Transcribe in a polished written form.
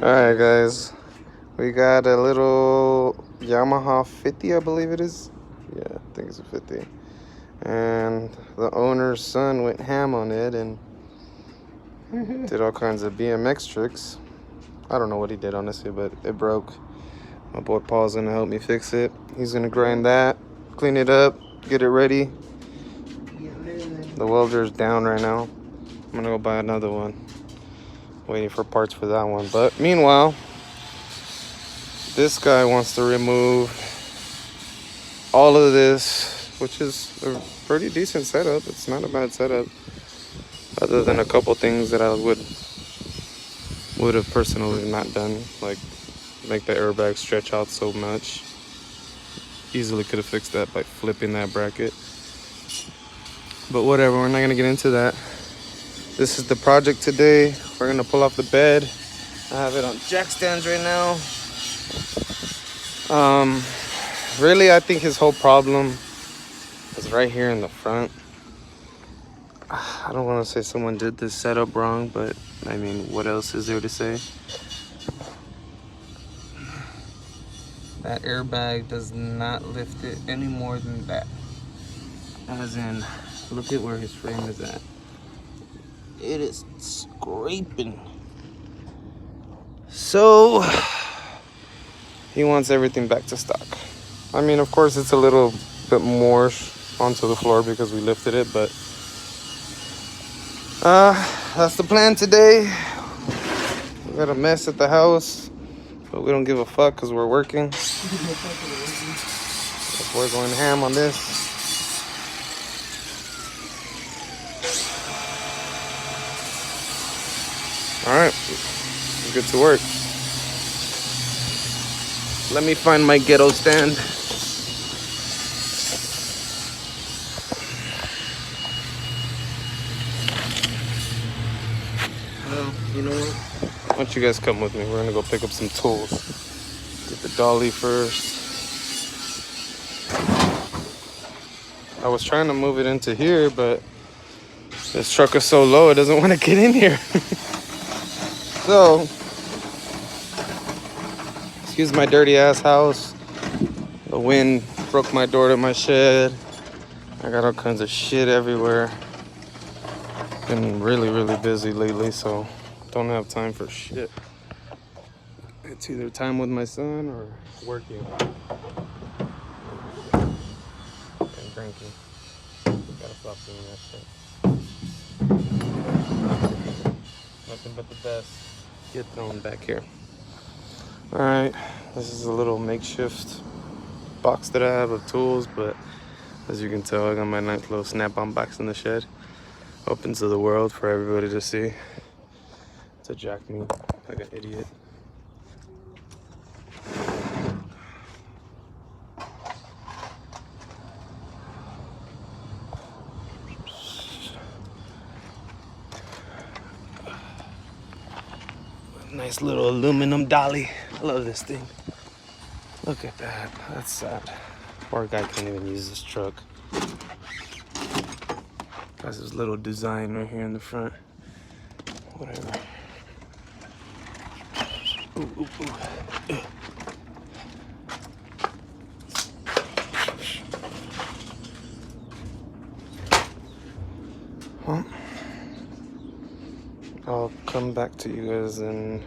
Alright, guys. We got a little Yamaha 50, I believe it is. Yeah, I think it's a 50. And the owner's son went ham on it and did all kinds of BMX tricks. I don't know what he did, honestly, but it broke. My boy Paul's gonna help me fix it. He's gonna grind that, clean it up, get it ready. The welder's down right now. I'm gonna go buy another one. Waiting for parts for that one. But meanwhile, this guy wants to remove all of this, which is a pretty decent setup. It's not a bad setup, other than a couple things that I would have personally not done, like make the airbag stretch out so much. Easily could have fixed that by flipping that bracket. But whatever, we're not gonna get into that. This is the project today. We're gonna pull off the bed. I have it on jack stands right now. Really, I think his whole problem is right here in the front. I don't want to say someone did this setup wrong, but I mean, what else is there to say? That airbag does not lift it any more than that. As in, look at where his frame is at. It is scraping. So, he wants everything back to stock. I mean, of course, it's a little bit more onto the floor because we lifted it, but that's the plan today. We got a mess at the house, but we don't give a fuck because we're working. We're going ham on this. All right, let's get to work. Let me find my ghetto stand. Well, you know what? Why don't you guys come with me? We're gonna go pick up some tools. Get the dolly first. I was trying to move it into here, but this truck is so low, it doesn't want to get in here. So, excuse my dirty ass house. The wind broke my door to my shed. I got all kinds of shit everywhere. Been really busy lately, so don't have time for shit. It's either time with my son or working and drinking. Gotta stop doing that shit. Nothing but the best get thrown back here. Alright, this is a little makeshift box that I have of tools, but as you can tell, I got my nice little snap-on box in the shed. Open to the world for everybody to see. To jack me like an idiot. Nice little aluminum dolly. I love this thing. Look at that. That's sad. Poor guy can't even use this truck. Got this little design right here in the front. Whatever. Ooh. Well, I'll come back to you guys in